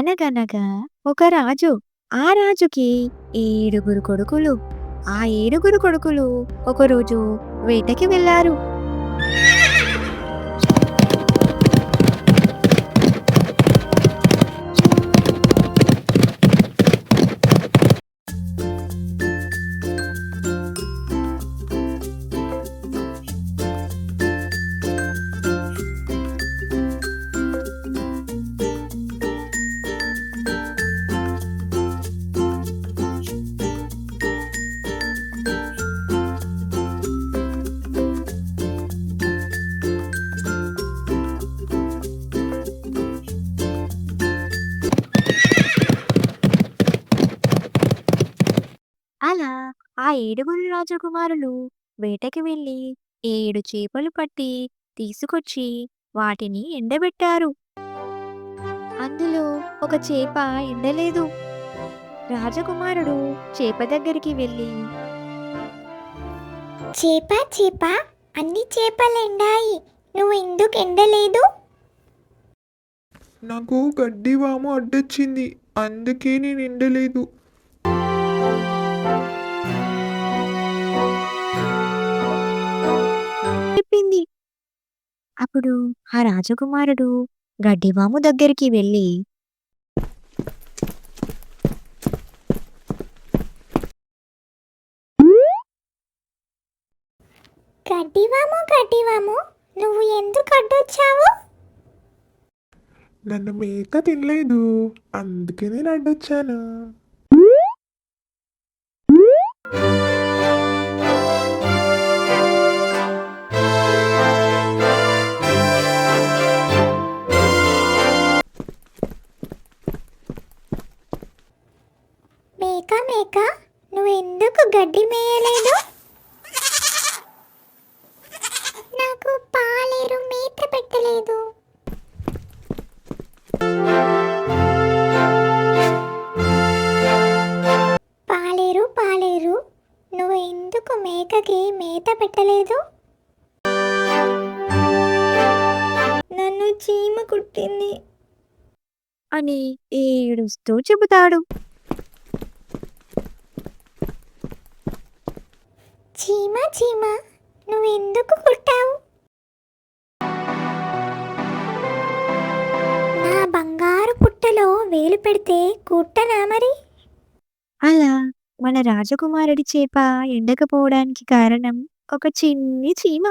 అనగనగా ఒక రాజు. ఆ రాజుకి ఏడుగురు కొడుకులు. ఆ ఏడుగురు కొడుకులు ఒకరోజు వేటకి వెళ్లారు. అలా ఆ ఏడుగురు రాజకుమారులు వేటకి వెళ్లి 7 చేపలు పట్టి తీసుకొచ్చి వాటిని ఎండబెట్టారు. అందులో ఒక చేప ఎండలేదు. రాజకుమారుడు చేప దగ్గరికి వెళ్లి, చేప చేప అన్ని చేపలెండాయి, నువ్వు ఎందుకు ఎండలేదు? నాకు గడ్డి వాము అడ్డొచ్చింది, అందుకే నేను ఎండలేదు. చెప్పింది. అప్పుడు ఆ రాజకుమారుడు గడ్డివాము దగ్గరికి వెళ్లి, గడ్డివాము గడ్డివాము, నువ్వు ఎందుకు అడ్డొచ్చావు? నన్ను మేక తినలేదు, అందుకే నేను అడ్డొచ్చాను. మేక మేక, నువ్వు ఎందుకు గడ్డి మేయలేదు? నాకు పాలేరు మేత పెట్టలేదు. పాలేరు పాలేరు, నువ్వు ఎందుకు మేకకి మేత పెట్టలేదు? నన్ను చీమ కుట్టింది అని ఏడుస్తూ చెబుతాడు. చీమ చీమ, నువ్వు ఎందుకు కుట్టావు? నా బంగారు పుట్టలో వేలు పెడితే కుట్టనా మరి? అలా మన రాజకుమారుడి చేప ఎండకపోవడానికి కారణం ఒక చిన్ని చీమ.